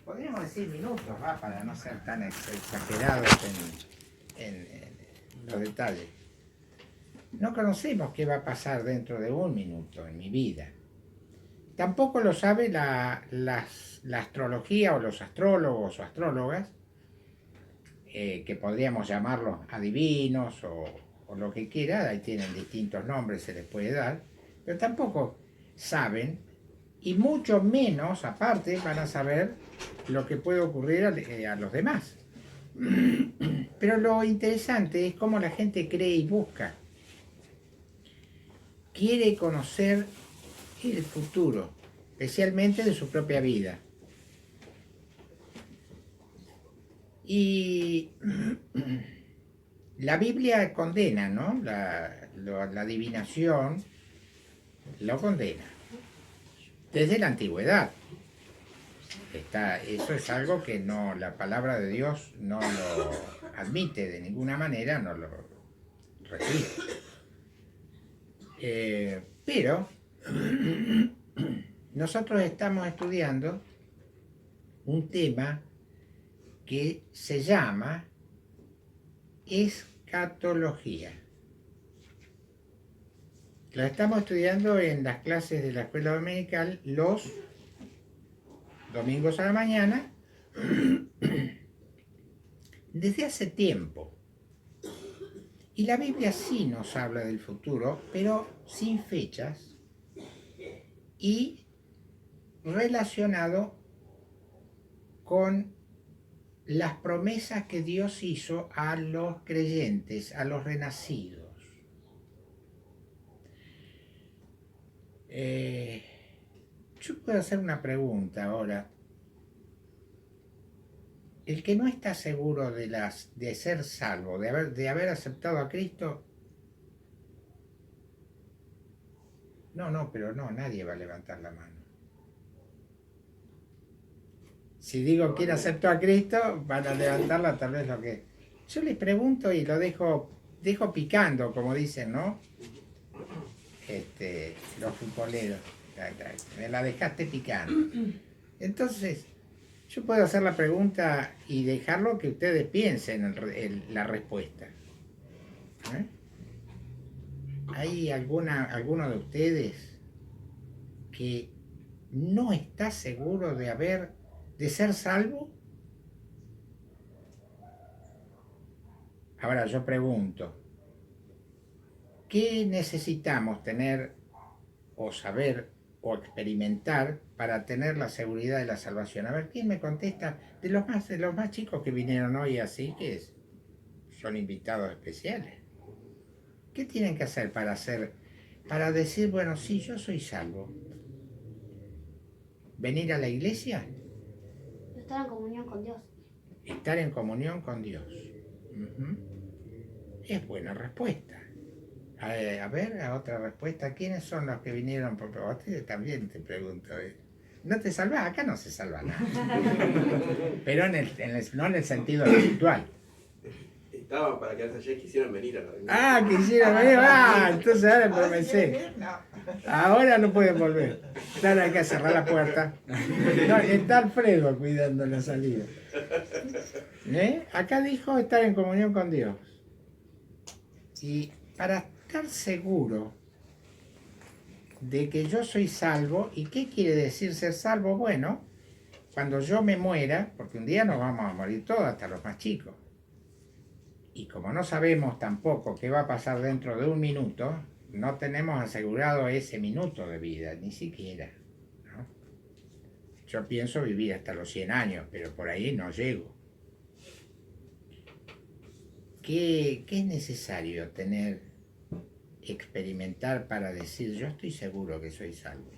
podríamos decir minutos, para no ser tan exagerados en los detalles. No conocemos qué va a pasar dentro de un minuto en mi vida. Tampoco lo sabe la astrología o los astrólogos o astrólogas, que podríamos llamarlos adivinos o lo que quiera, ahí tienen distintos nombres, se les puede dar, pero tampoco saben, y mucho menos, aparte, van a saber lo que puede ocurrir a los demás. Pero lo interesante es cómo la gente cree y busca. Quiere conocer el futuro, especialmente de su propia vida. Y la Biblia condena, ¿no? La adivinación lo condena. Desde la antigüedad. Eso es algo que no, la palabra de Dios no lo admite de ninguna manera, no lo recibe. Pero nosotros estamos estudiando un tema que se llama escatología. Lo estamos estudiando en las clases de la escuela dominical los domingos a la mañana desde hace tiempo. Y la Biblia sí nos habla del futuro, pero sin fechas y relacionado con las promesas que Dios hizo a los creyentes, a los renacidos. Yo puedo hacer una pregunta ahora. El que no está seguro de ser salvo, de haber aceptado a Cristo, pero nadie va a levantar la mano. Si digo quién aceptó a Cristo, van a levantarla tal vez lo que... Yo les pregunto y lo dejo picando, como dicen, ¿no? Los futboleros. Me la dejaste picando. Entonces, yo puedo hacer la pregunta y dejarlo que ustedes piensen en la respuesta. ¿Hay alguno de ustedes que no está seguro de ser salvo? Ahora yo pregunto, ¿qué necesitamos tener o saber o experimentar para tener la seguridad de la salvación? A ver, ¿quién me contesta? De los más chicos que vinieron hoy así, que son invitados especiales. ¿Qué tienen que hacer para decir, bueno, sí, yo soy salvo? ¿Venir a la iglesia? Estar en comunión con Dios. Estar en comunión con Dios. Es buena respuesta. A ver, otra respuesta. ¿Quiénes son los que vinieron? Porque vos también te pregunto. ¿No te salvás? Acá no se salva nada. Pero no en el sentido espiritual. Estaban para quedarse allá y quisieron venir a la reunión. Quisieron venir. Entonces ahora empecé. Ahora no pueden volver. Ahora hay que cerrar la puerta. No, está Alfredo cuidando la salida. Acá dijo estar en comunión con Dios. Y para estar seguro de que yo soy salvo, ¿y qué quiere decir ser salvo? Bueno, cuando yo me muera, porque un día nos vamos a morir todos, hasta los más chicos. Y como no sabemos tampoco qué va a pasar dentro de un minuto, no tenemos asegurado ese minuto de vida, ni siquiera, ¿no? Yo pienso vivir hasta los 100 años, pero por ahí no llego. ¿Qué es necesario experimentar para decir yo estoy seguro que soy salvo?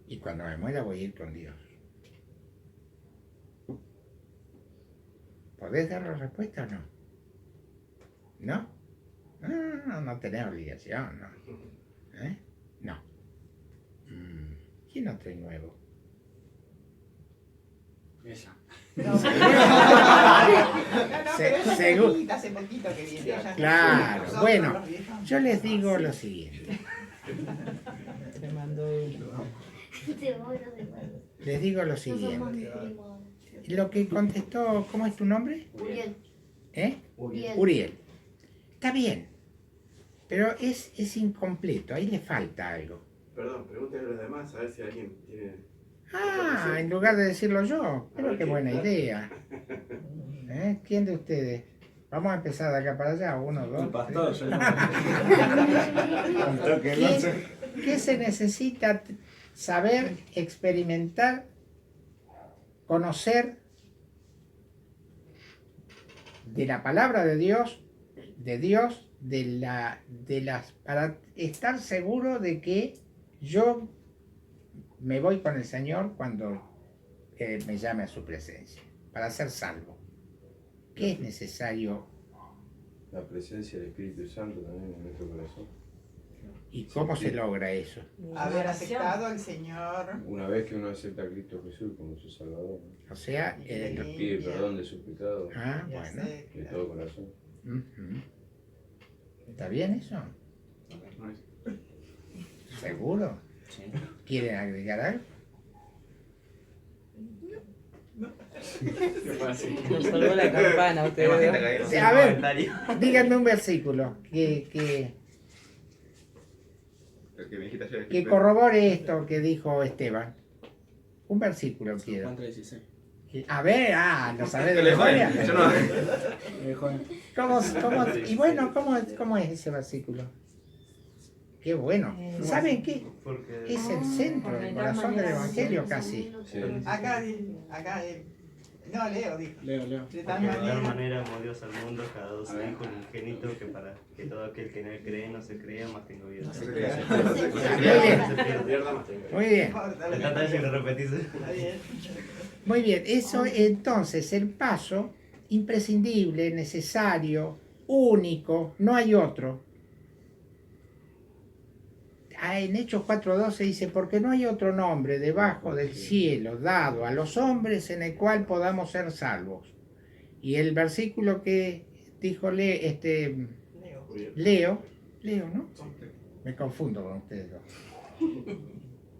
Y cuando me muera voy a ir con Dios. ¿Podés dar la respuesta o no? ¿No? No tenés obligación, ¿no? No. ¿Quién no trae nuevo? Ella. Hace poquito que viene. Claro, bueno, yo les digo lo siguiente. Te mando Les digo lo siguiente. lo que contestó, ¿cómo es tu nombre? Uriel. ¿Eh? Uriel. Uriel. Está bien, pero es incompleto, ahí le falta algo. Perdón, pregúntenle a los demás a ver si alguien tiene. Ah, en lugar de decirlo yo, A pero ver qué qué buena tal. idea. ¿Quién de ustedes? Vamos a empezar de acá para allá, uno, dos. El pastor, tres. yo Un toque, no sé. ¿Qué se necesita saber, experimentar, conocer de la palabra de Dios, para estar seguro de que yo me voy con el Señor cuando me llame a su presencia, para ser salvo? ¿Qué es necesario La presencia del Espíritu Santo también en nuestro corazón. y cómo se logra eso? Haber aceptado al Señor. Una vez que uno acepta a Cristo Jesús como su Salvador, ¿no? O sea, Pide perdón de sus pecados bueno, de todo corazón. ujú. ¿Está bien eso? ¿Seguro? Sí. ¿Quieren agregar algo? Nos salvó la campana, ustedes. Sí, a ver, díganme un versículo que Lo que me dijiste ayer. que corrobore esto que dijo Esteban. Un versículo quiero. Juan 3:16. A ver, ¿lo sabés de memoria? Yo no. Y bueno, ¿cómo es ese versículo? Qué bueno. ¿Saben qué? Es el centro, el corazón del Evangelio casi. Sí. Acá, no, Leo dijo. Leo. De Porque tal de tal manera. manera amó Dios al mundo, que ha dado a su A ver. Hijo unigénito, que para que todo aquel que en él cree no se crea, más tenga vida. Se Muy bien. pierda más tenga. Muy bien, Importa, De tanta vez que lo repetís. Está bien. muy bien. Eso entonces, el paso imprescindible, necesario, único, no hay otro. En Hechos 4:12 dice, porque no hay otro nombre debajo del cielo dado a los hombres en el cual podamos ser salvos. Y el versículo que dijo Leo. Leo, ¿no? Me confundo con ustedes dos.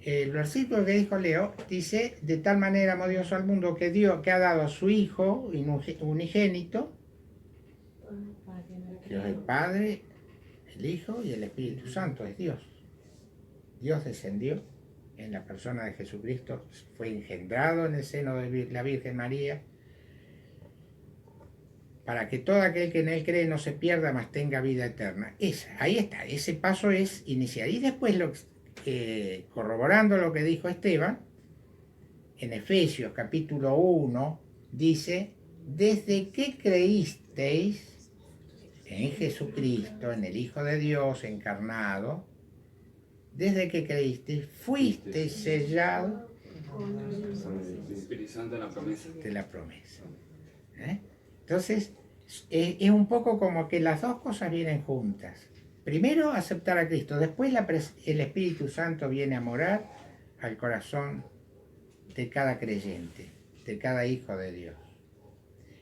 El versículo que dijo Leo dice, de tal manera amó Dios al mundo que ha dado a su Hijo unigénito, Dios el Padre, el Hijo y el Espíritu Santo es Dios. Dios descendió en la persona de Jesucristo, fue engendrado en el seno de la Virgen María, para que todo aquel que en él cree no se pierda, mas tenga vida eterna. Ahí está, ese paso es iniciar. Y después, corroborando lo que dijo Esteban, en Efesios capítulo 1, dice, desde que creísteis en Jesucristo, en el Hijo de Dios encarnado, desde que creísteis, fuisteis sellados El Espíritu Santo en la promesa. de la promesa. Entonces, es un poco como que las dos cosas vienen juntas. Primero aceptar a Cristo, después el Espíritu Santo viene a morar al corazón de cada creyente, de cada hijo de Dios.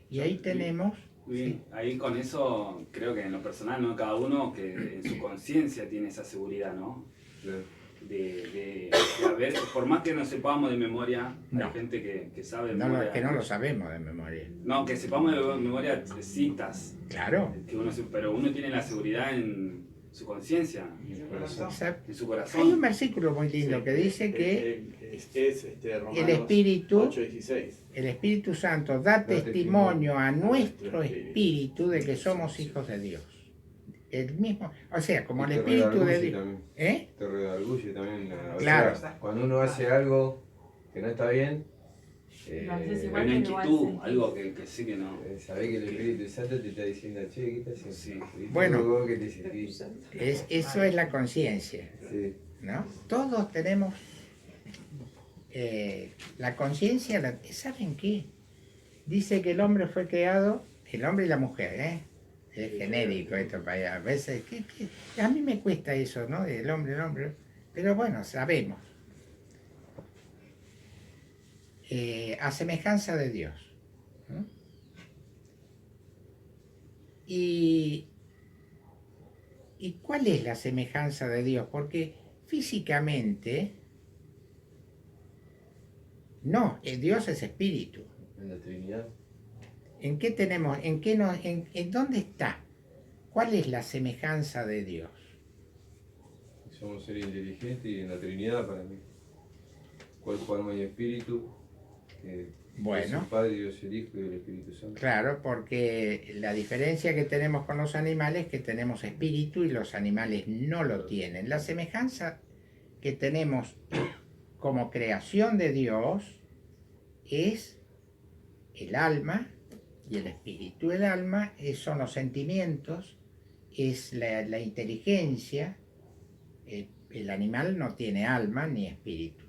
Y ahí tenemos... Muy bien, ahí con eso creo que en lo personal, ¿no? Cada uno que en su conciencia tiene esa seguridad, ¿no? Claro. De haber, por más que no sepamos de memoria, No. hay gente que sabe de No, memoria. que no lo sabemos de memoria. No, que sepamos de memoria de citas, Claro. que pero uno tiene la seguridad en su conciencia, Corazón. en su Hay un corazón. versículo muy lindo que dice que Romanos el Espíritu 8:16. el Espíritu Santo da testimonio a nuestro espíritu de que somos hijos de Dios. El mismo, o sea, como el Y te Espíritu de redarguye Dios. también. ¿Eh? Te redarguye también. O Claro. sea, cuando uno hace algo que no está bien, Lo haces Hay igual. una Bueno, igual inquietud, sentís. algo que sí que no. sabés que el Espíritu Santo te está diciendo, che, ¿qué estás haciendo? Sí. ¿Y tú, Bueno. vos qué te sentís? Eso es la conciencia, Sí. ¿no? Todos tenemos la conciencia, ¿saben qué? Dice que el hombre fue creado, el hombre y la mujer, ¿eh? Es genérico esto para allá. A veces, a mí me cuesta eso, ¿no? El hombre, pero bueno, sabemos. A semejanza de Dios. ¿No? ¿Y cuál es la semejanza de Dios? Porque físicamente, no, Dios es espíritu. Trinidad. ¿En qué tenemos, en dónde está? ¿Cuál es la semejanza de Dios? Somos seres inteligentes y en la Trinidad para mí. Cuerpo, alma y espíritu. Bueno. Dios el Padre, Dios el Hijo y el Espíritu Santo. Claro, porque la diferencia que tenemos con los animales es que tenemos espíritu y los animales no lo tienen. La semejanza que tenemos como creación de Dios es el alma y el espíritu. El alma son los sentimientos, es la inteligencia. El animal no tiene alma ni espíritu.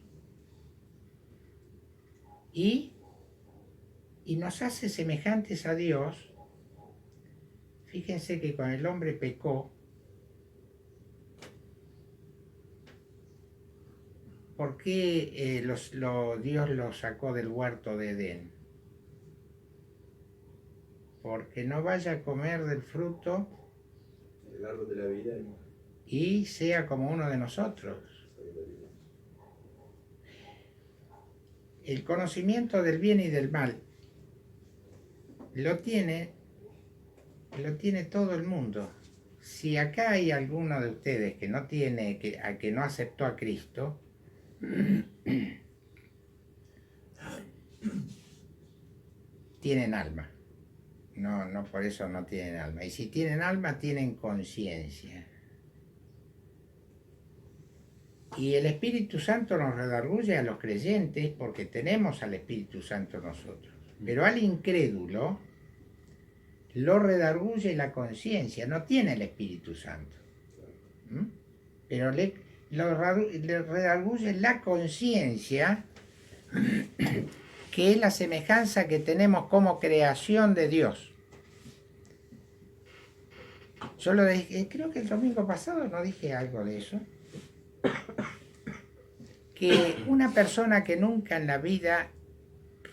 Y nos hace semejantes a Dios. Fíjense que cuando el hombre pecó, ¿por qué Dios lo sacó del huerto de Edén? Porque no vaya a comer del fruto El árbol de la vida. y sea como uno de nosotros. El conocimiento del bien y del mal lo tiene todo el mundo. Si acá hay alguno de ustedes que no tiene, que no aceptó a Cristo, tienen alma. No por eso no tienen alma. Y si tienen alma, tienen conciencia. Y el Espíritu Santo nos redarguye a los creyentes porque tenemos al Espíritu Santo nosotros. Pero al incrédulo lo redarguye la conciencia, no tiene el Espíritu Santo. Pero le redarguye la conciencia, que es la semejanza que tenemos como creación de Dios. Yo lo dije, creo que el domingo pasado no dije algo de eso. Que una persona que nunca en la vida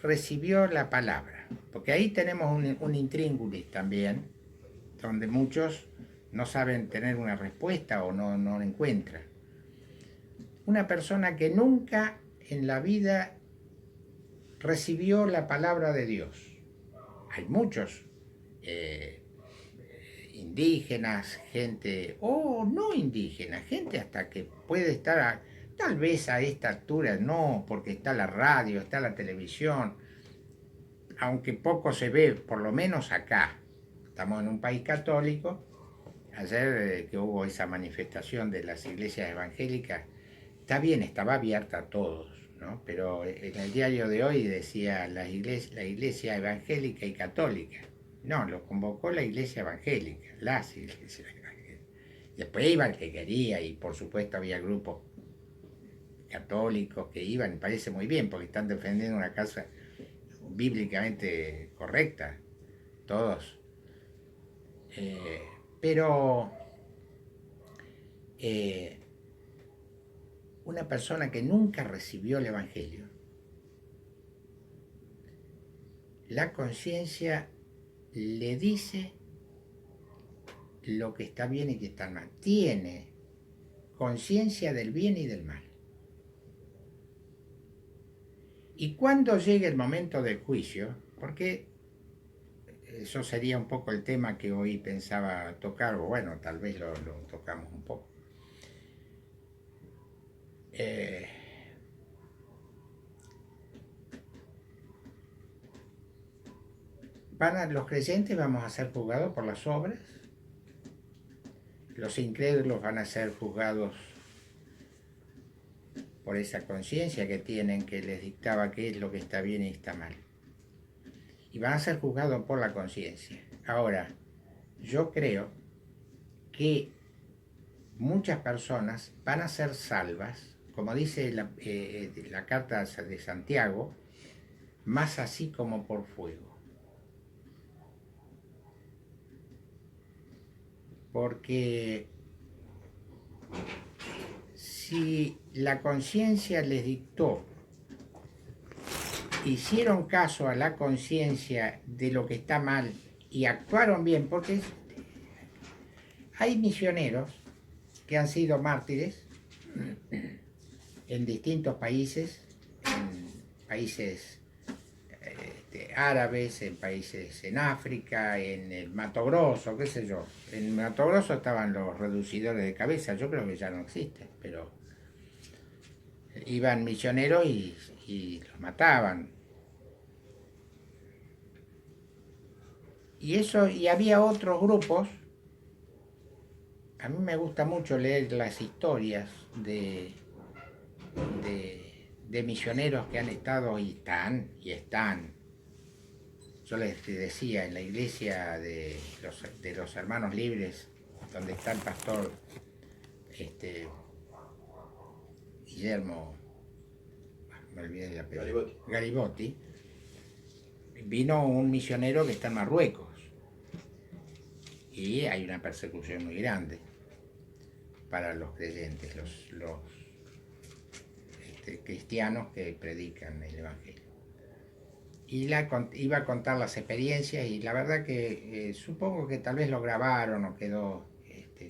recibió la palabra, porque ahí tenemos un intríngulis también, donde muchos no saben tener una respuesta o no la encuentran. Una persona que nunca en la vida recibió la palabra de Dios. Hay muchos indígenas, gente, o no indígenas, gente hasta que puede estar, tal vez a esta altura no, porque está la radio, está la televisión, aunque poco se ve, por lo menos acá. Estamos en un país católico. Ayer que hubo esa manifestación de las iglesias evangélicas, está bien, estaba abierta a todos, ¿no? Pero en el diario de hoy decía la iglesia evangélica y católica. No, lo convocó la iglesia evangélica, las iglesias evangélicas. Después iba el que quería y por supuesto había grupos católicos que iban, me parece muy bien, porque están defendiendo una causa bíblicamente correcta, todos. Pero una persona que nunca recibió el Evangelio, la conciencia le dice lo que está bien y que está mal. Tiene conciencia del bien y del mal. Y cuando llegue el momento del juicio, porque eso sería un poco el tema que hoy pensaba tocar, o bueno, tal vez lo tocamos un poco. Los creyentes vamos a ser juzgados por las obras, los incrédulos van a ser juzgados por esa conciencia que tienen, que les dictaba qué es lo que está bien y está mal. Y van a ser juzgados por la conciencia. Ahora, yo creo que muchas personas van a ser salvas, como dice la carta de Santiago, más así como por fuego. Porque si la conciencia les dictó, hicieron caso a la conciencia de lo que está mal y actuaron bien, porque hay misioneros que han sido mártires en distintos países, en países árabes, en países en África, en el Mato Grosso, qué sé yo. En el Mato Grosso estaban los reducidores de cabeza, yo creo que ya no existen, pero iban misioneros y los mataban. Y eso, y había otros grupos. A mí me gusta mucho leer las historias de misioneros que han estado y están. Yo les decía, en la iglesia de los Hermanos Libres, donde está el pastor Guillermo, me olvidé el apellido, Garibotti, vino un misionero que está en Marruecos y hay una persecución muy grande para los creyentes, los cristianos que predican el Evangelio. Y iba a contar las experiencias y la verdad que supongo que tal vez lo grabaron o quedó,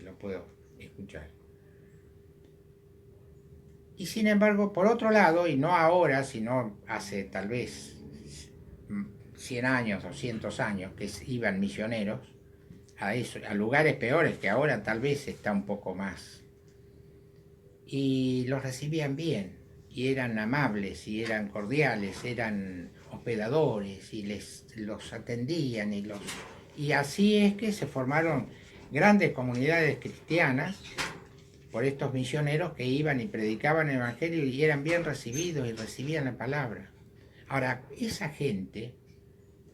lo puedo escuchar. Y sin embargo, por otro lado, y no ahora, sino hace tal vez 100 años, 200 años, que iban misioneros a lugares peores que ahora tal vez está un poco más. Y los recibían bien, y eran amables, y eran cordiales, eran hospedadores, y los atendían, y así es que se formaron grandes comunidades cristianas por estos misioneros que iban y predicaban el Evangelio y eran bien recibidos y recibían la palabra. Ahora, esa gente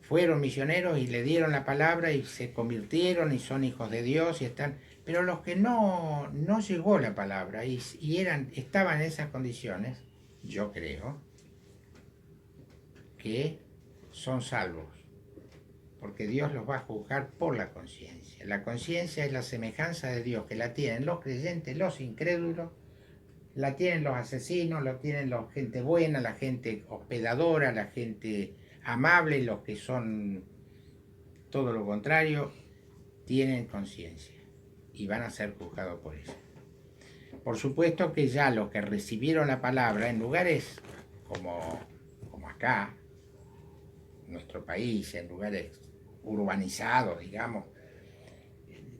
fueron misioneros y le dieron la palabra y se convirtieron y son hijos de Dios y están... Pero los que no llegó la palabra y estaban en esas condiciones, yo creo que son salvos, porque Dios los va a juzgar por la conciencia. La conciencia es la semejanza de Dios, que la tienen los creyentes, los incrédulos, la tienen los asesinos, la tienen la gente buena, la gente hospedadora, la gente amable, los que son todo lo contrario, tienen conciencia y van a ser juzgados por eso. Por supuesto que ya los que recibieron la palabra en lugares como acá, nuestro país, en lugares urbanizados, digamos,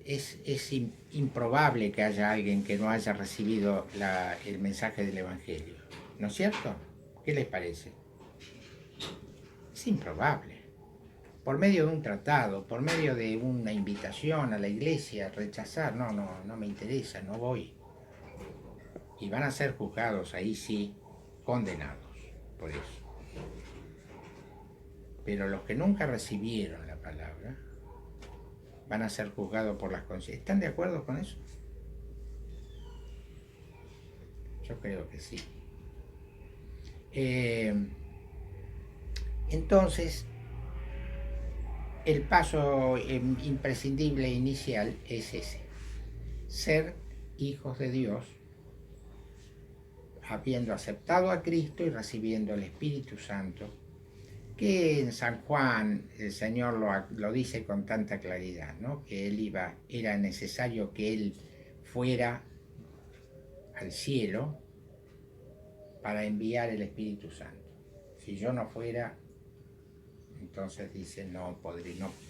es improbable que haya alguien que no haya recibido el mensaje del Evangelio. ¿No es cierto? ¿Qué les parece? Es improbable. Por medio de un tratado, por medio de una invitación a la iglesia, rechazar, no me interesa, no voy. Y van a ser juzgados, ahí sí, condenados por eso. Pero los que nunca recibieron la palabra van a ser juzgados por las conciencias. ¿Están de acuerdo con eso? Yo creo que sí. Entonces, el paso imprescindible inicial es ese: ser hijos de Dios, habiendo aceptado a Cristo y recibiendo el Espíritu Santo, que en San Juan el Señor lo dice con tanta claridad, ¿no? Que era necesario que Él fuera al cielo para enviar el Espíritu Santo. Si yo no fuera, entonces dice, no,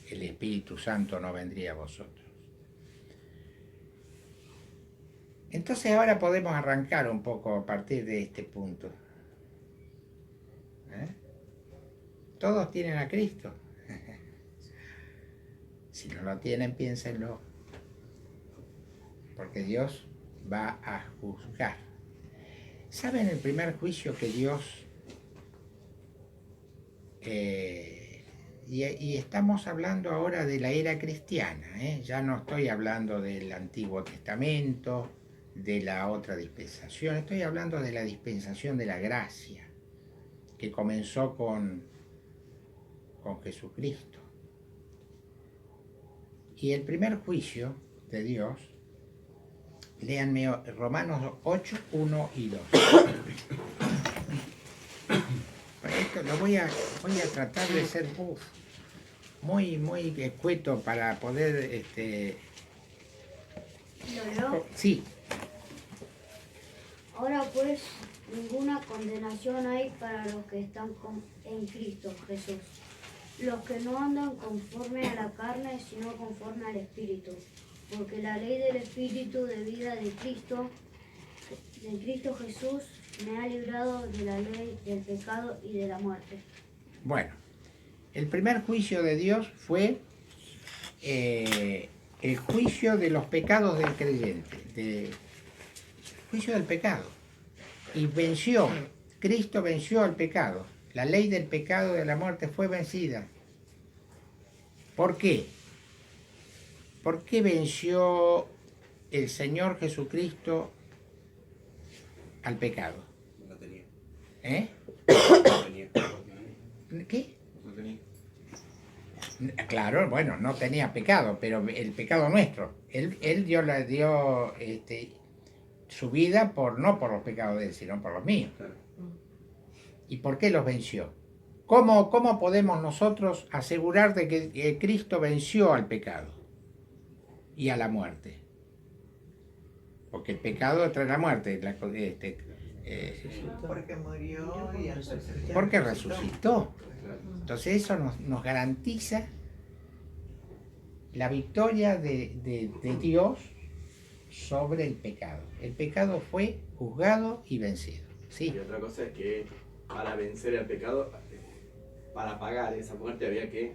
el Espíritu Santo no vendría a vosotros. Entonces ahora podemos arrancar un poco a partir de este punto. Todos tienen a Cristo. Si no lo tienen, piénsenlo. Porque Dios va a juzgar. ¿Saben el primer juicio que Dios... y estamos hablando ahora de la era cristiana, ya no estoy hablando del Antiguo Testamento, de la otra dispensación, estoy hablando de la dispensación de la gracia, que comenzó con Jesucristo. Y el primer juicio de Dios, léanme Romanos 8, 1 y 2. Esto lo voy a tratar de ser muy escueto para poder... ¿Lo leo? Sí. Ahora pues, ninguna condenación hay para los que están en Cristo Jesús, los que no andan conforme a la carne, sino conforme al Espíritu. Porque la ley del Espíritu de vida de Cristo Jesús, me ha librado de la ley del pecado y de la muerte. Bueno, el primer juicio de Dios fue el juicio de los pecados del creyente, el juicio del pecado. Y venció, Cristo venció al pecado. La ley del pecado y de la muerte fue vencida. ¿Por qué? ¿Por qué venció el Señor Jesucristo al pecado? No tenía. ¿Eh? No tenía. ¿Qué? No tenía. Claro, bueno, no tenía pecado, pero el pecado nuestro. Él dio su vida no por los pecados de él, sino por los míos. Claro. ¿Y por qué los venció? ¿Cómo podemos nosotros asegurar de que Cristo venció al pecado y a la muerte? Porque el pecado trae la muerte. Porque murió y resucitó. Porque resucitó. Entonces eso nos garantiza la victoria de Dios sobre el pecado. El pecado fue juzgado y vencido. Sí. Y otra cosa es que para vencer el pecado, para pagar esa muerte había que,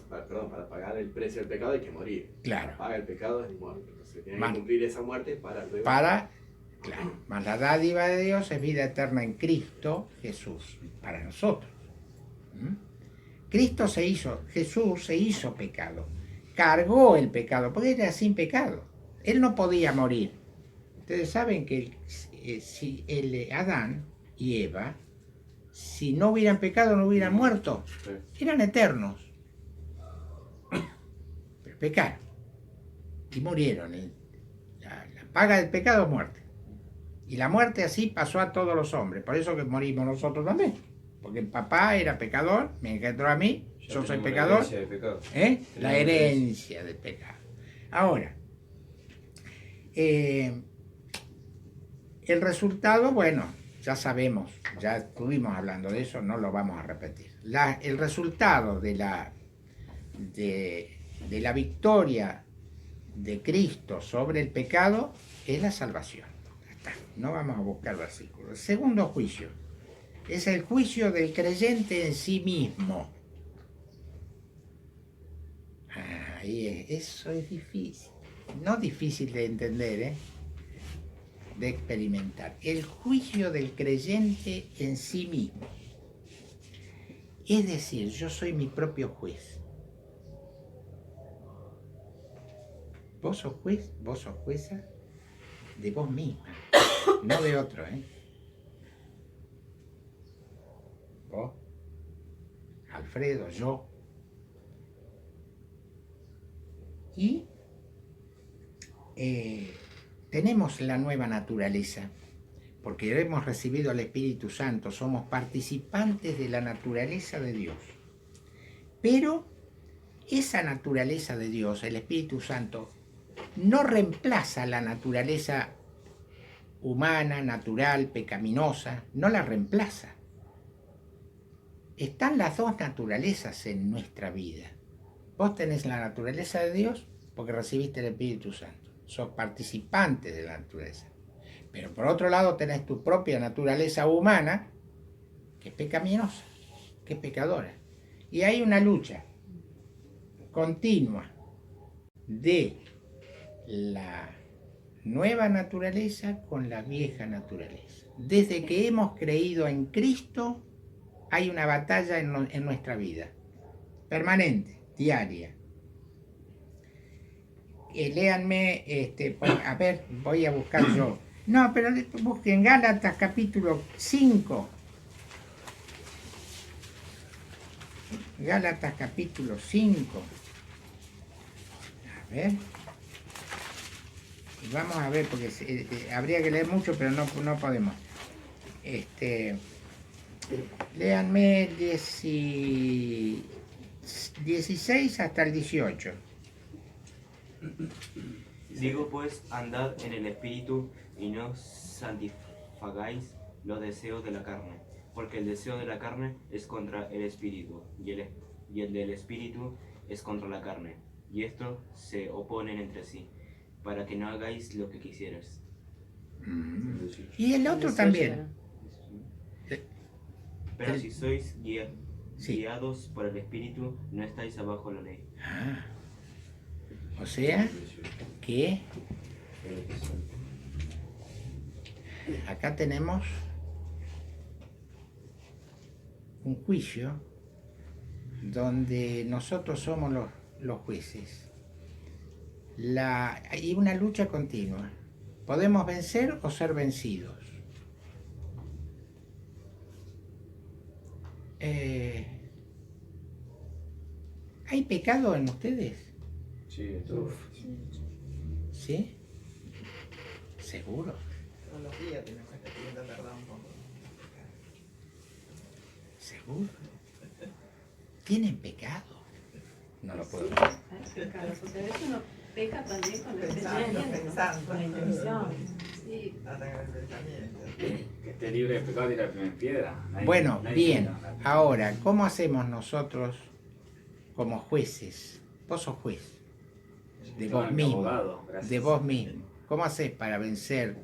para pagar el precio del pecado hay que morir. Claro. Para pagar el pecado es muerte. Entonces tiene Man- que cumplir esa muerte para luego. Claro, mas la dádiva de Dios es vida eterna en Cristo Jesús, para nosotros. ¿Mm? Jesús se hizo pecado, cargó el pecado, porque era sin pecado. Él no podía morir. Ustedes saben que si Adán y Eva, si no hubieran pecado, no hubieran muerto. Eran eternos. Pero pecaron y murieron. La paga del pecado es muerte. Y la muerte así pasó a todos los hombres. Por eso que morimos nosotros también. Porque el papá era pecador, me engendró a mí, yo soy pecador. La herencia de pecado. La herencia del pecado. Ahora, el resultado, bueno, ya sabemos, ya estuvimos hablando de eso, no lo vamos a repetir. El resultado de la victoria de Cristo sobre el pecado es la salvación. Ya está, no vamos a buscar versículos. El segundo juicio es el juicio del creyente en sí mismo. Eso es difícil. No difícil de entender, de experimentar. El juicio del creyente en sí mismo. Es decir, yo soy mi propio juez. Vos sos juez, vos sos jueza de vos misma, no de otro, Vos, Alfredo, yo. Y tenemos la nueva naturaleza, porque hemos recibido al Espíritu Santo, somos participantes de la naturaleza de Dios. Pero esa naturaleza de Dios, el Espíritu Santo, no reemplaza la naturaleza humana, natural, pecaminosa, no la reemplaza. Están las dos naturalezas en nuestra vida. Vos tenés la naturaleza de Dios porque recibiste el Espíritu Santo. Sos participante de la naturaleza. Pero por otro lado tenés tu propia naturaleza humana, que es pecaminosa, que es pecadora. Y hay una lucha continua de la nueva naturaleza con la vieja naturaleza. Desde que hemos creído en Cristo, hay una batalla en nuestra vida, permanente, diaria. Léanme, a ver, voy a buscar yo. No, pero busquen Gálatas capítulo 5. Gálatas capítulo 5. A ver. Vamos a ver, porque habría que leer mucho, pero no podemos. Léanme 16 hasta el 18. Digo pues, andad en el Espíritu y no satisfagáis los deseos de la carne, porque el deseo de la carne es contra el Espíritu, y y el del espíritu es contra la carne, y estos se oponen entre sí, para que no hagáis lo que quisierais. Y el otro también. Pero si sois Sí. guiados por el espíritu, no estáis abajo de la ley. Ah. O sea, que acá tenemos un juicio donde nosotros somos los jueces. Hay una lucha continua. Podemos vencer o ser vencidos. ¿Hay pecado en ustedes? Sí, todo. ¿Sí? ¿Seguro? Todos los días tenemos que estar pidiendo perdón por ¿Seguro? ¿Tienen pecado? No lo puedo. Claro, porque a veces uno peca también con el pensamiento, con la intención. Sí. hasta en el pensamiento. Que esté libre de pecado tira la primera piedra. Bueno, nadie bien. tira la- Ahora, ¿cómo hacemos nosotros como jueces? Vos sos juez. De Todo vos mi mismo. abogado, gracias. De vos mismo. ¿Cómo haces para vencer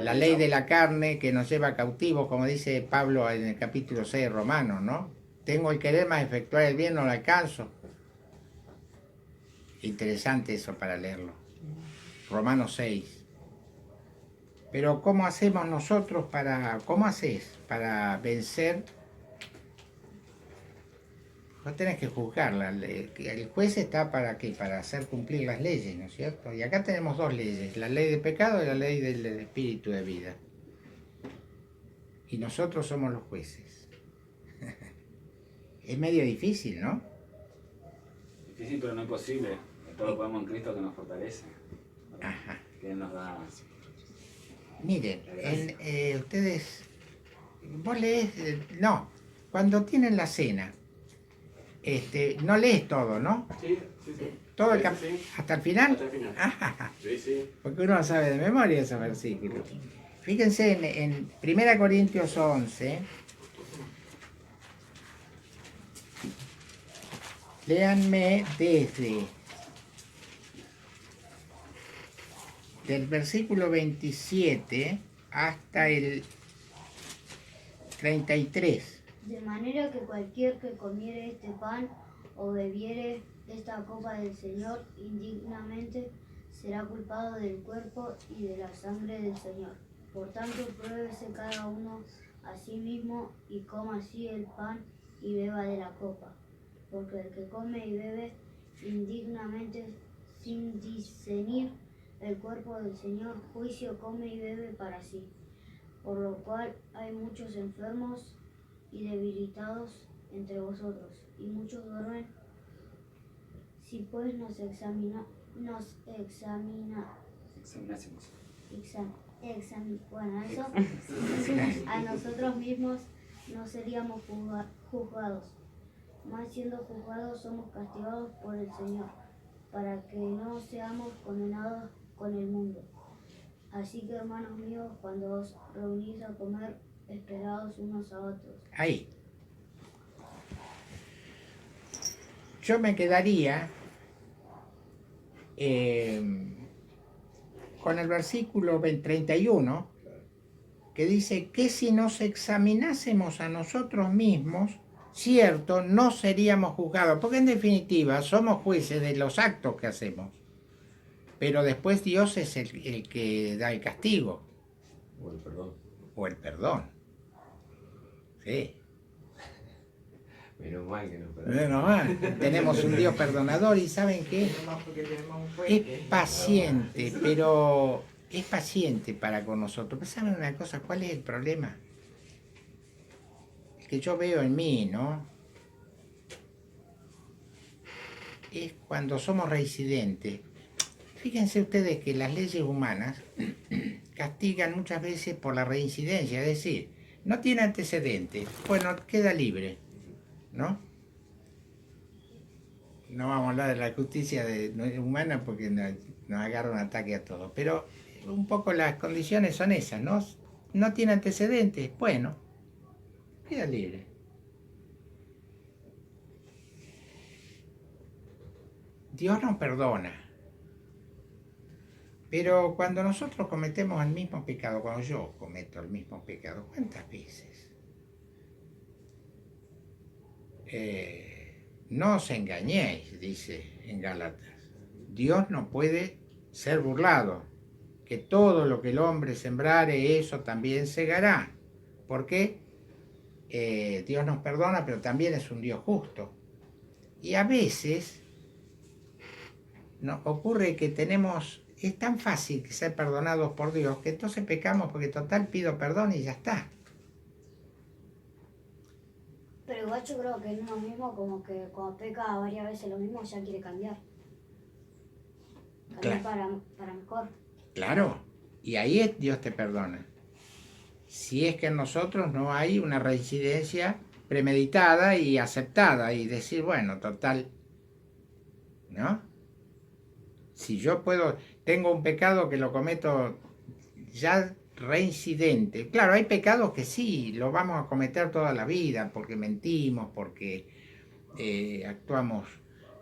la ley de la carne que nos lleva cautivos, como dice Pablo en el capítulo 6 de Romanos, ¿no? Tengo el querer más efectuar el bien, no lo alcanzo. Interesante eso para leerlo. Romanos 6. Pero ¿cómo hacemos nosotros cómo haces para vencer? No tenés que juzgarla. El juez está para qué? Para hacer cumplir las leyes, ¿no es cierto? Y acá tenemos dos leyes, la ley de pecado y la ley del espíritu de vida. Y nosotros somos los jueces. Es medio difícil, ¿no? Difícil pero no imposible. Todo lo podemos en Cristo que nos fortalece. Ajá. Que Él nos da. Miren, ustedes, vos lees, no, cuando tienen la cena, no lees todo, ¿no? Sí. Todo el Sí. hasta el final. Hasta el final. Ah, Sí. porque uno sabe de memoria esos versículos. Fíjense en 1 Corintios 11. Léanme desde del versículo 27 hasta el 33. De manera que cualquier que comiere este pan o bebiere esta copa del Señor indignamente será culpado del cuerpo y de la sangre del Señor. Por tanto, pruébese cada uno a sí mismo y coma así el pan y beba de la copa. Porque el que come y bebe indignamente sin discernir el cuerpo del Señor, juicio come y bebe para sí. Por lo cual hay muchos enfermos y debilitados entre vosotros, y muchos duermen. Si pues examinásemos bueno, eso a nosotros mismos no seríamos juzgados, más siendo juzgados somos castigados por el Señor, para que no seamos condenados con el mundo. Así que, hermanos míos, cuando os reunís a comer, esperaos unos a otros. Ahí. Yo me quedaría con el versículo 31, que dice que si nos examinásemos a nosotros mismos, cierto, no seríamos juzgados, porque en definitiva somos jueces de los actos que hacemos, pero después Dios es el que da el castigo. O el perdón. O el perdón. Sí. Menos mal que no perdón. Menos mal. Tenemos un Dios perdonador y ¿saben qué? Nomás porque tenemos un juez Es que- paciente, pero es paciente para con nosotros. Pero ¿saben una cosa? ¿Cuál es el problema? El que yo veo en mí, ¿no? Es cuando somos reincidentes. Fíjense ustedes que las leyes humanas castigan muchas veces por la reincidencia, es decir, no tiene antecedentes, bueno, queda libre, ¿no? No vamos a hablar de la justicia humana porque nos agarra un ataque a todos, pero un poco las condiciones son esas, ¿no? No tiene antecedentes, bueno, queda libre. Dios nos perdona. Pero cuando nosotros cometemos el mismo pecado, cuando yo cometo el mismo pecado, ¿cuántas veces? No os engañéis, dice en Gálatas. Dios no puede ser burlado, que todo lo que el hombre sembrare, eso también segará. ¿Por qué? Dios nos perdona, pero también es un Dios justo. Y a veces nos ocurre que es tan fácil ser perdonados por Dios, que entonces pecamos porque total pido perdón y ya está. Pero igual yo creo que es uno mismo como que cuando peca varias veces lo mismo ya quiere cambiar. Cambiar para mejor. Claro, y ahí Dios te perdona. Si es que en nosotros no hay una reincidencia premeditada y aceptada y decir, bueno, total, ¿no? Si yo tengo un pecado que lo cometo ya reincidente. Claro, hay pecados que sí, lo vamos a cometer toda la vida, porque mentimos, porque actuamos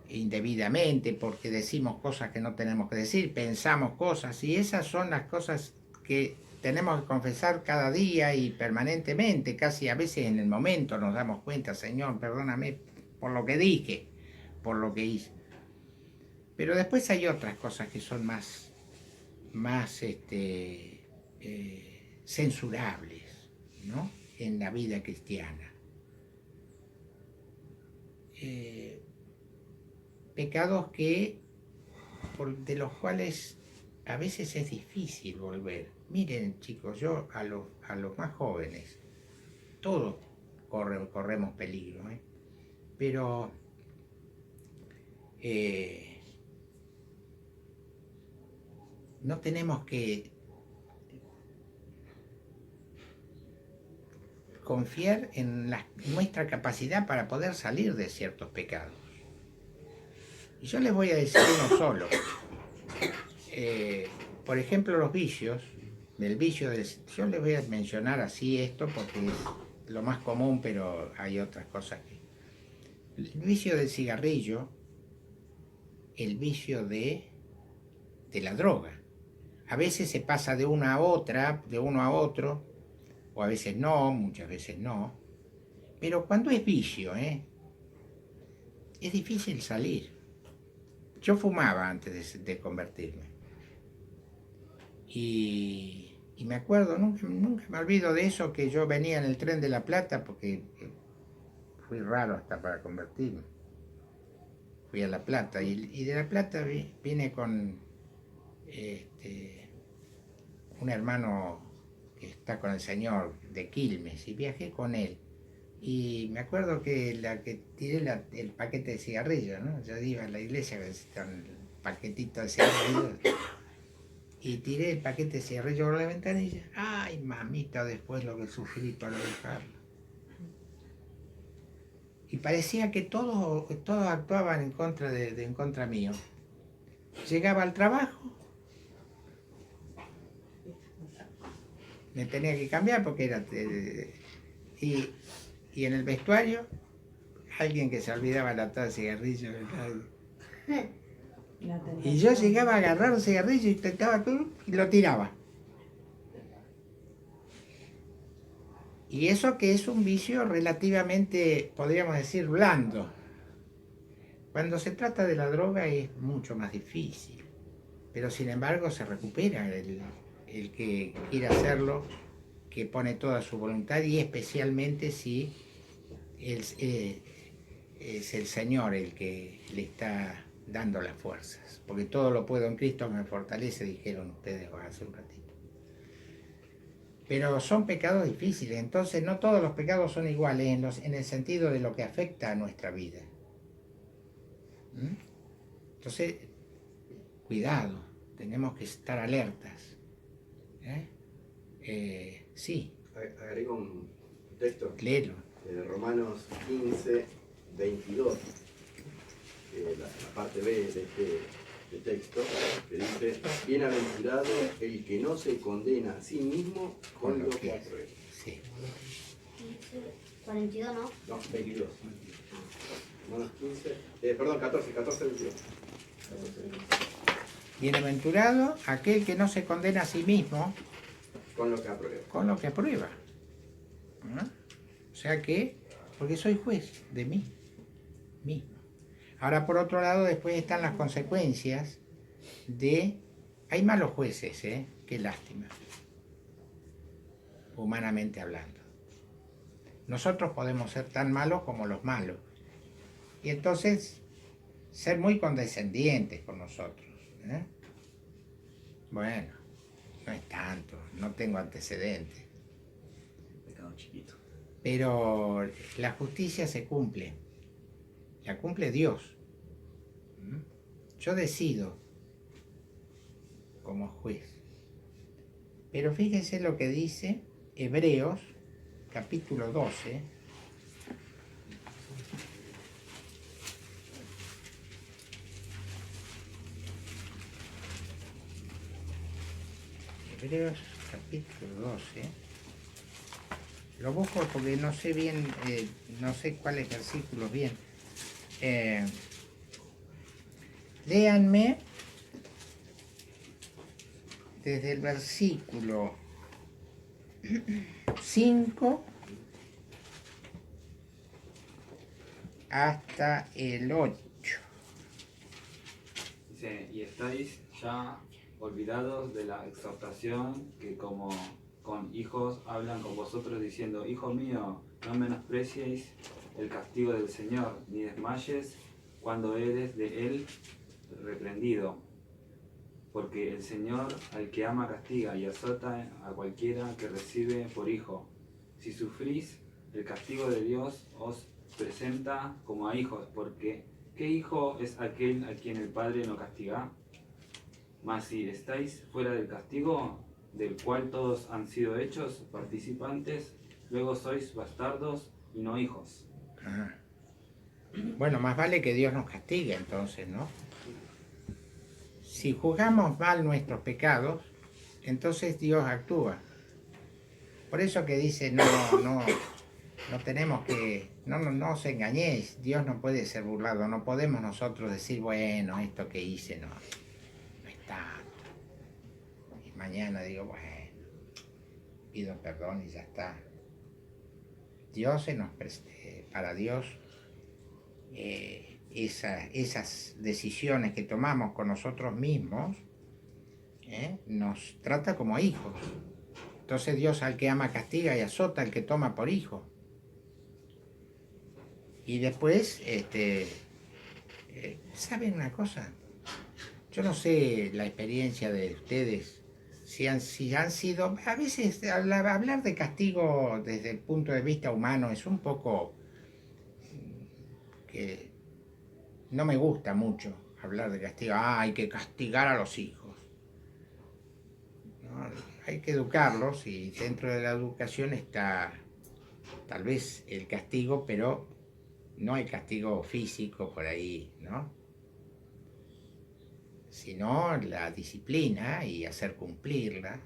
indebidamente, porque decimos cosas que no tenemos que decir, pensamos cosas, y esas son las cosas que tenemos que confesar cada día y permanentemente, casi a veces en el momento nos damos cuenta, Señor, perdóname por lo que dije, por lo que hice. Pero después hay otras cosas que son más censurables, ¿no? En la vida cristiana. Pecados de los cuales a veces es difícil volver. Miren, chicos, yo a los más jóvenes, todos corremos peligro, ¿eh? Pero no tenemos que confiar en nuestra capacidad para poder salir de ciertos pecados. Y yo les voy a decir uno solo. Por ejemplo, los vicios, yo les voy a mencionar así esto porque es lo más común, pero hay otras cosas el vicio del cigarrillo, el vicio de la droga. A veces se pasa de una a otra, de uno a otro, o a veces no, muchas veces no. Pero cuando es vicio, es difícil salir. Yo fumaba antes de convertirme. Y me acuerdo, nunca me olvido de eso, que yo venía en el tren de La Plata, porque fui raro hasta para convertirme. Fui a La Plata, y de La Plata vine con un hermano que está con el Señor de Quilmes, y viajé con él. Y me acuerdo que tiré el paquete de cigarrillos, ¿no? Yo iba a la iglesia con el paquetito de cigarrillos y tiré el paquete de cigarrillos por la ventanilla. Ay, mamita, después lo que sufrí para dejarlo. Y parecía que todos actuaban en contra mío. Llegaba al trabajo, me tenía que cambiar porque era... Y en el vestuario, alguien que se olvidaba la lata de cigarrillo. Y yo llegaba a agarrar un cigarrillo y lo tiraba. Y eso que es un vicio relativamente, podríamos decir, blando. Cuando se trata de la droga es mucho más difícil. Pero sin embargo se recupera el que quiere hacerlo, que pone toda su voluntad, y especialmente si es el Señor el que le está dando las fuerzas, porque todo lo puedo en Cristo que me fortalece, dijeron ustedes hace un ratito. Pero son pecados difíciles, entonces no todos los pecados son iguales en el sentido de lo que afecta a nuestra vida. Entonces, cuidado, tenemos que estar alertas. Sí. Agrego un texto. Léelo. De Romanos 15, 22. La parte B de este texto, que dice: bienaventurado el que no se condena a sí mismo con lo que aprueba. Sí. 42, ¿no? No, 22. Romanos 15, perdón, 14, 22. Bienaventurado aquel que no se condena a sí mismo Con lo que aprueba. con lo que aprueba. ¿Ah? O sea que, porque soy juez de mí mismo. Ahora, por otro lado, después están las consecuencias de... Hay malos jueces, ¿eh? Qué lástima, humanamente hablando. Nosotros podemos ser tan malos como los malos. Y entonces, ser muy condescendientes con nosotros, ¿eh? Bueno, no es tanto, no tengo antecedentes. Pecado chiquito. Pero la justicia se cumple, la cumple Dios. Yo decido como juez. Pero fíjense lo que dice Hebreos, capítulo 12. Hebreos, capítulo 12. Lo busco porque no sé bien, no sé cuáles versículos bien. Léanme desde el versículo 5 hasta el 8. Dice, y estáis ya olvidados de la exhortación que como con hijos hablan con vosotros diciendo, hijo mío, no menospreciéis el castigo del Señor, ni desmayes cuando eres de él reprendido. Porque el Señor al que ama castiga y azota a cualquiera que recibe por hijo. Si sufrís, el castigo de Dios os presenta como a hijos, porque ¿qué hijo es aquel a quien el Padre no castiga? Mas si estáis fuera del castigo, del cual todos han sido hechos participantes, luego sois bastardos y no hijos. Ah. Bueno, más vale que Dios nos castigue entonces, ¿no? Si juzgamos mal nuestros pecados, entonces Dios actúa. Por eso que dice, no tenemos que, no os engañéis, Dios no puede ser burlado, no podemos nosotros decir, bueno, esto que hice no es tanto. Y mañana digo, bueno, pido perdón y ya está. Para Dios, esas decisiones que tomamos con nosotros mismos, nos trata como hijos. Entonces Dios al que ama castiga y azota al que toma por hijo. Y después, ¿saben una cosa? Yo no sé la experiencia de ustedes, si han sido, a veces hablar de castigo desde el punto de vista humano es un poco que no me gusta mucho hablar de castigo. Hay que castigar a los hijos. ¿No? Hay que educarlos y dentro de la educación está tal vez el castigo, pero no el castigo físico por ahí, ¿no? Sino la disciplina y hacer cumplirla,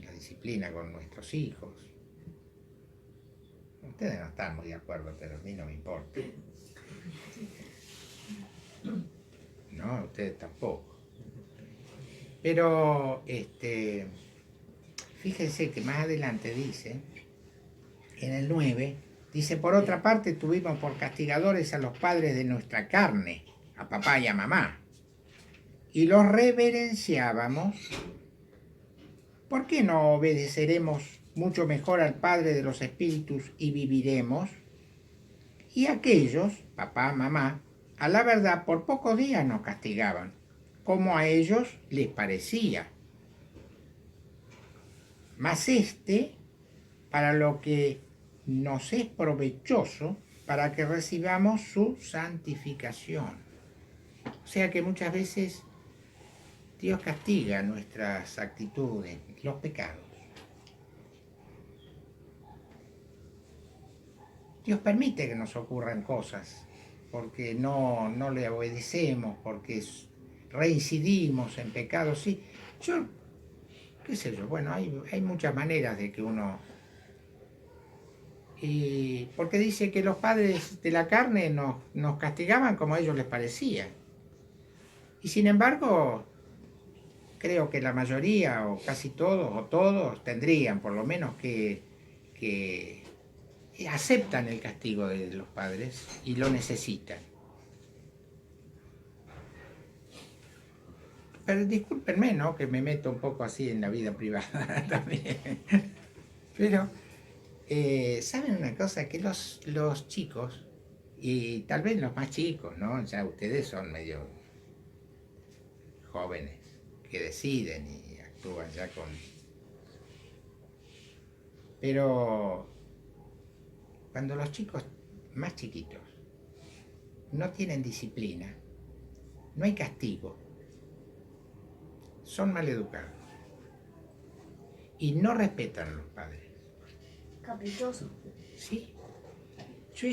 la disciplina con nuestros hijos. Ustedes no están muy de acuerdo, pero a mí no me importa. No, ustedes tampoco. Pero, fíjense que más adelante dice, en el 9, dice, por otra parte tuvimos por castigadores a los padres de nuestra carne, a papá y a mamá, y los reverenciábamos. ¿Por qué no obedeceremos mucho mejor al Padre de los Espíritus y viviremos? Y aquellos, papá, mamá, a la verdad por pocos días nos castigaban, como a ellos les parecía. Mas para lo que nos es provechoso, para que recibamos su santificación. O sea que muchas veces Dios castiga nuestras actitudes, los pecados. Dios permite que nos ocurran cosas, porque no le obedecemos, porque reincidimos en pecados. Sí, qué sé yo, bueno, hay muchas maneras de que uno... Y porque dice que los padres de la carne nos castigaban como a ellos les parecía. Y sin embargo, creo que la mayoría, o casi todos, o todos, tendrían por lo menos que aceptan el castigo de los padres y lo necesitan. Pero discúlpenme, ¿no? Que me meto un poco así en la vida privada también. Pero, ¿saben una cosa? Que los chicos, y tal vez los más chicos, ¿no? Ya ustedes son medio jóvenes, que deciden y actúan ya con... Pero cuando los chicos más chiquitos no tienen disciplina, no hay castigo, son maleducados y no respetan a los padres. Caprichoso. Sí, yo he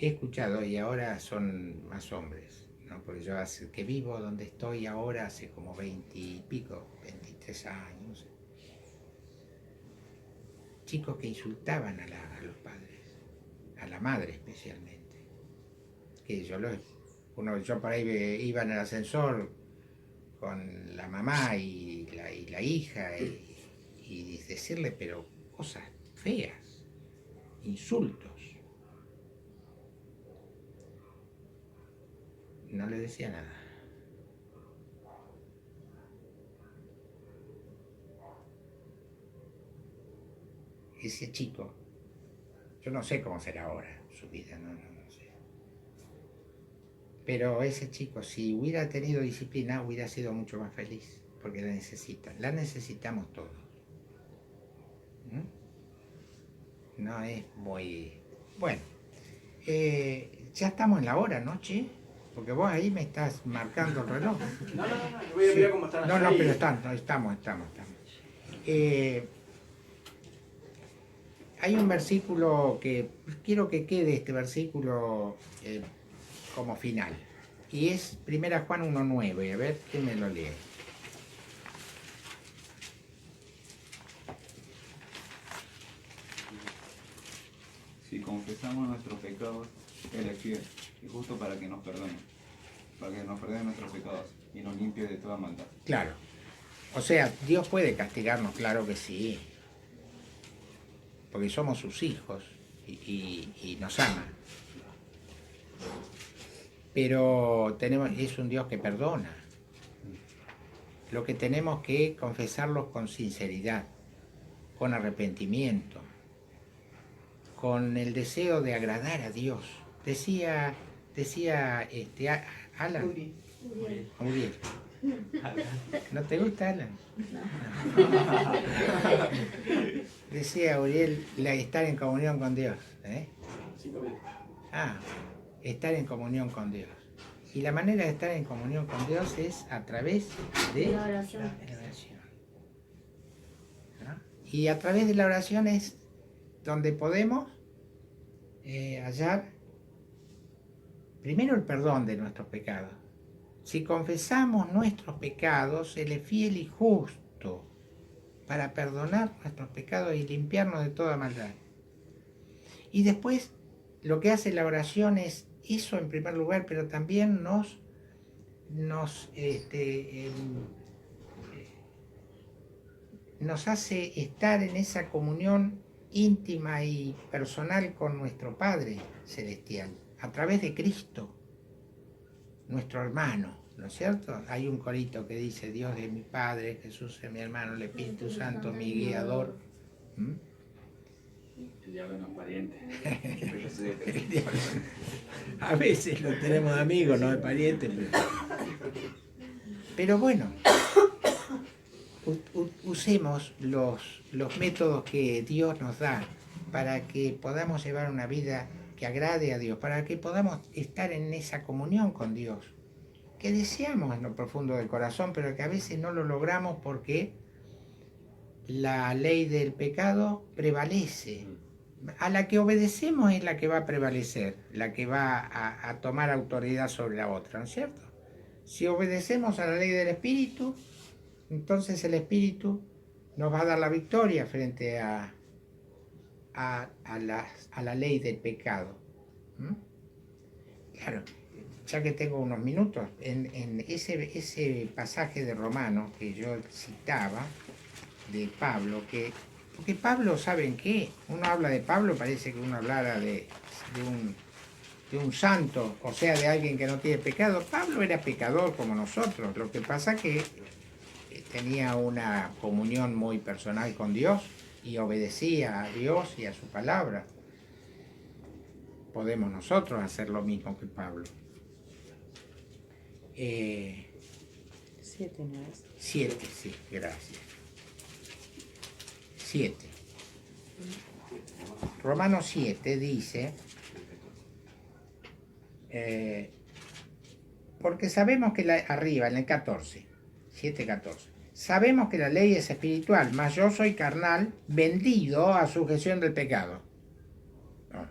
escuchado, y ahora son más hombres, ¿no? Porque yo hace que vivo donde estoy ahora hace como 20 y pico, 23 años, no sé. Chicos que insultaban a los padres, a la madre especialmente. Que yo por ahí iba en el ascensor con la mamá y la hija y decirle pero cosas feas, insultos. No le decía nada. Ese chico, yo no sé cómo será ahora su vida, no sé. Pero ese chico, si hubiera tenido disciplina, hubiera sido mucho más feliz, porque la necesitan, la necesitamos todos. No es muy... Bueno, ya estamos en la hora, ¿no, Che? Porque vos ahí me estás marcando el reloj. No, voy a mirar cómo están No, allá pero y- estamos. Hay un versículo que quiero que quede este versículo como final. Y es 1 Juan 1:9. A ver, ¿quién me lo lee? Si confesamos nuestros pecados, Él es fiel y justo para que nos perdone nuestros pecados y nos limpie de toda maldad. Claro. O sea, Dios puede castigarnos, claro que sí. Porque somos sus hijos y nos ama. Pero es un Dios que perdona. Lo que tenemos que confesarlos con sinceridad, con arrepentimiento, con el deseo de agradar a Dios. Decía Alan. Uriel. ¿No te gusta, Alan? No. Decía Uriel, estar en comunión con Dios. Estar en comunión con Dios. Y la manera de estar en comunión con Dios es a través de La oración. la oración. ¿No? Y a través de la oración es donde podemos hallar primero el perdón de nuestros pecados. Si confesamos nuestros pecados, Él es fiel y justo para perdonar nuestros pecados y limpiarnos de toda maldad. Y después, lo que hace la oración es eso en primer lugar, pero también nos hace estar en esa comunión íntima y personal con nuestro Padre Celestial, a través de Cristo, nuestro hermano, ¿no es cierto? Hay un corito que dice, Dios es mi Padre, Jesús es mi hermano, el Espíritu Santo mi guiador. El diablo no es pariente. El diablo. A veces lo tenemos de amigos, no de parientes, pero bueno, usemos los métodos que Dios nos da para que podamos llevar una vida que agrade a Dios, para que podamos estar en esa comunión con Dios, que deseamos en lo profundo del corazón, pero que a veces no lo logramos porque la ley del pecado prevalece. A la que obedecemos es la que va a prevalecer, la que va a tomar autoridad sobre la otra, ¿no es cierto? Si obedecemos a la ley del Espíritu, entonces el Espíritu nos va a dar la victoria frente a la ley del pecado. Claro, ya que tengo unos minutos, en ese pasaje de Romanos que yo citaba, de Pablo, porque Pablo, ¿saben qué? Uno habla de Pablo, parece que uno hablara de un santo, o sea, de alguien que no tiene pecado. Pablo era pecador como nosotros, lo que pasa que tenía una comunión muy personal con Dios y obedecía a Dios y a su palabra. Podemos nosotros hacer lo mismo que Pablo. 7, ¿no es? 7, sí, gracias. 7. Romanos 7 dice, porque sabemos que arriba, en el 14, 7:14, sabemos que la ley es espiritual, mas yo soy carnal, vendido a sujeción del pecado. No.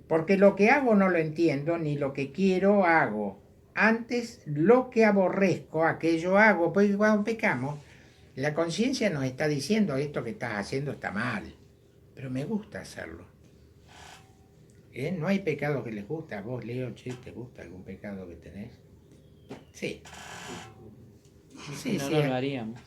Porque lo que hago no lo entiendo, ni lo que quiero hago. Antes, lo que aborrezco, aquello hago. Porque cuando pecamos, la conciencia nos está diciendo, esto que estás haciendo está mal, pero me gusta hacerlo. No hay pecado que les guste. ¿A vos, Leo, te gusta algún pecado que tenés? Sí. Sí, no, sí. no lo haríamos.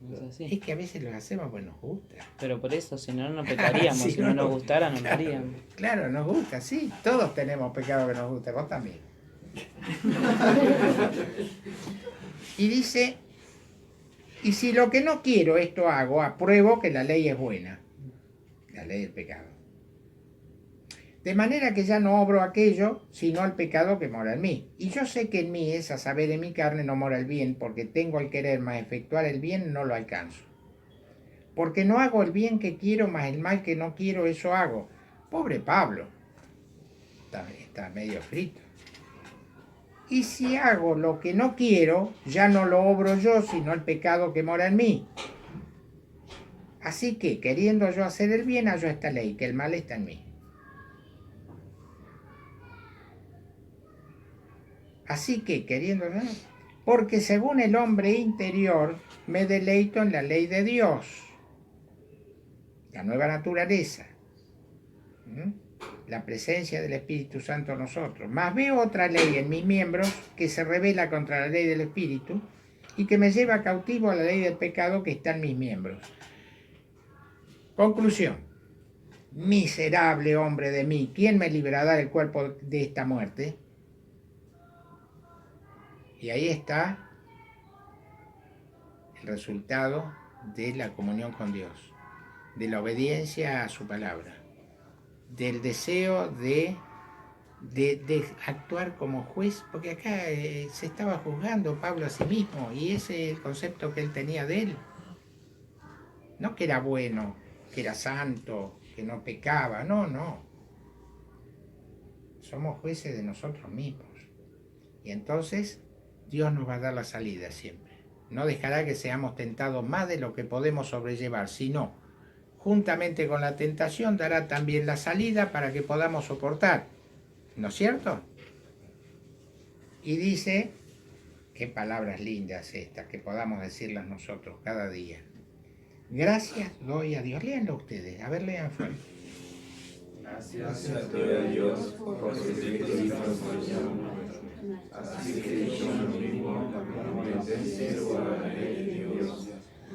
No es así. Es que a veces lo hacemos porque nos gusta. Pero por eso, si no, no pecaríamos. Sí, si no nos gustara, no lo haríamos. Claro, nos gusta, sí. Todos tenemos pecado que nos gusta, vos también. Y dice, y si lo que no quiero esto hago, apruebo que la ley es buena. La ley del pecado. De manera que ya no obro aquello, sino el pecado que mora en mí. Y yo sé que en mí, es a saber, en mi carne no mora el bien, porque tengo el querer, mas efectuar el bien no lo alcanzo. Porque no hago el bien que quiero, mas el mal que no quiero, eso hago. Pobre Pablo. Está medio frito. Y si hago lo que no quiero, ya no lo obro yo, sino el pecado que mora en mí. Así que, queriendo yo hacer el bien, hallo esta ley, que el mal está en mí. Así que, queriendo, ¿no? Porque según el hombre interior, me deleito en la ley de Dios, la nueva naturaleza, la presencia del Espíritu Santo en nosotros. Mas veo otra ley en mis miembros que se revela contra la ley del Espíritu y que me lleva cautivo a la ley del pecado que está en mis miembros. Conclusión. Miserable hombre de mí, ¿quién me librará del cuerpo de esta muerte? Y ahí está el resultado de la comunión con Dios, de la obediencia a su palabra, del deseo de actuar como juez, porque acá se estaba juzgando Pablo a sí mismo, y ese es el concepto que él tenía de él. No que era bueno, que era santo, que no pecaba, no. Somos jueces de nosotros mismos. Y entonces Dios nos va a dar la salida siempre. No dejará que seamos tentados más de lo que podemos sobrellevar, sino, juntamente con la tentación, dará también la salida para que podamos soportar. ¿No es cierto? Y dice, qué palabras lindas estas, que podamos decirlas nosotros cada día. Gracias doy a Dios. Léanlo ustedes, a ver, lean fuerte. Gracias doy a Dios por Jesucristo Señor. Así que yo no vivo conforme sirvo a la ley de Dios,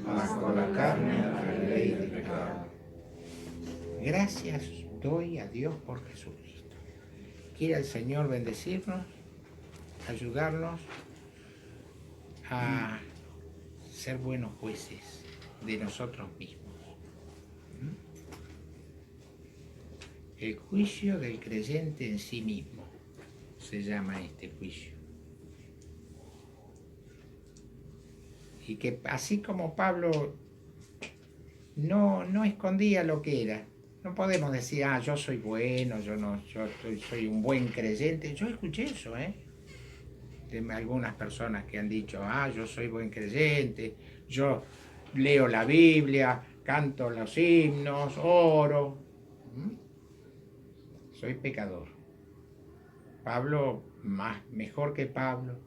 mas con la carne a la ley del pecado. Gracias doy a Dios por Jesucristo. Quiera el Señor bendecirnos, ayudarnos a ser buenos jueces de nosotros mismos. El juicio del creyente en sí mismo se llama este juicio. Y que así como Pablo no escondía lo que era, no podemos decir, yo soy bueno, soy un buen creyente. Yo escuché eso, de algunas personas que han dicho, yo soy buen creyente, yo leo la Biblia, canto los himnos, oro. Soy pecador. Pablo, mejor que Pablo,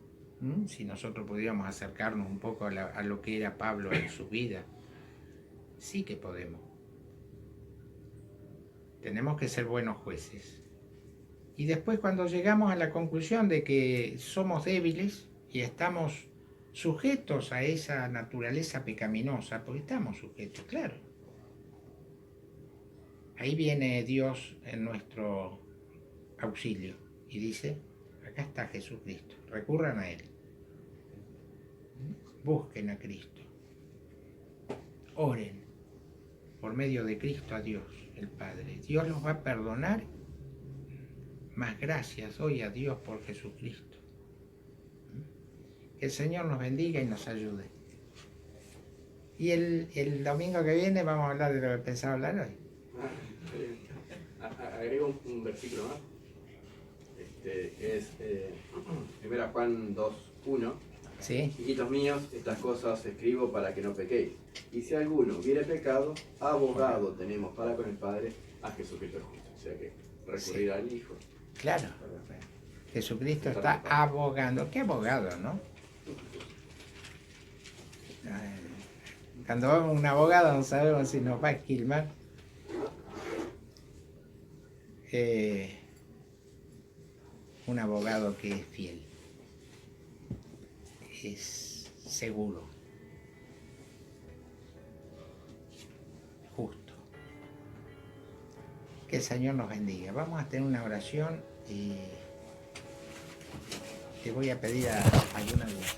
si nosotros pudiéramos acercarnos un poco a lo que era Pablo en su vida, sí que podemos. Tenemos que ser buenos jueces. Y después cuando llegamos a la conclusión de que somos débiles y estamos sujetos a esa naturaleza pecaminosa, porque estamos sujetos, claro. Ahí viene Dios en nuestro auxilio y dice, acá está Jesucristo, recurran a Él. Busquen a Cristo. Oren por medio de Cristo a Dios, el Padre. Dios los va a perdonar. Más gracias hoy a Dios por Jesucristo. Que el Señor nos bendiga y nos ayude. Y el domingo que viene vamos a hablar de lo que pensaba hablar hoy. Agrego un versículo más. Es 1 Juan 2:1. ¿Sí? Hijitos míos, estas cosas escribo para que no pequéis. Y si alguno hubiere pecado, abogado tenemos para con el Padre a Jesucristo el justo. O sea que recurrir al Hijo. Claro. Jesucristo está abogando. ¿Qué abogado, no? Cuando vamos a un abogado no sabemos si nos va a esquilmar. Un abogado que es fiel, es seguro, justo. Que el Señor nos bendiga. Vamos a tener una oración y te voy a pedir a alguna de las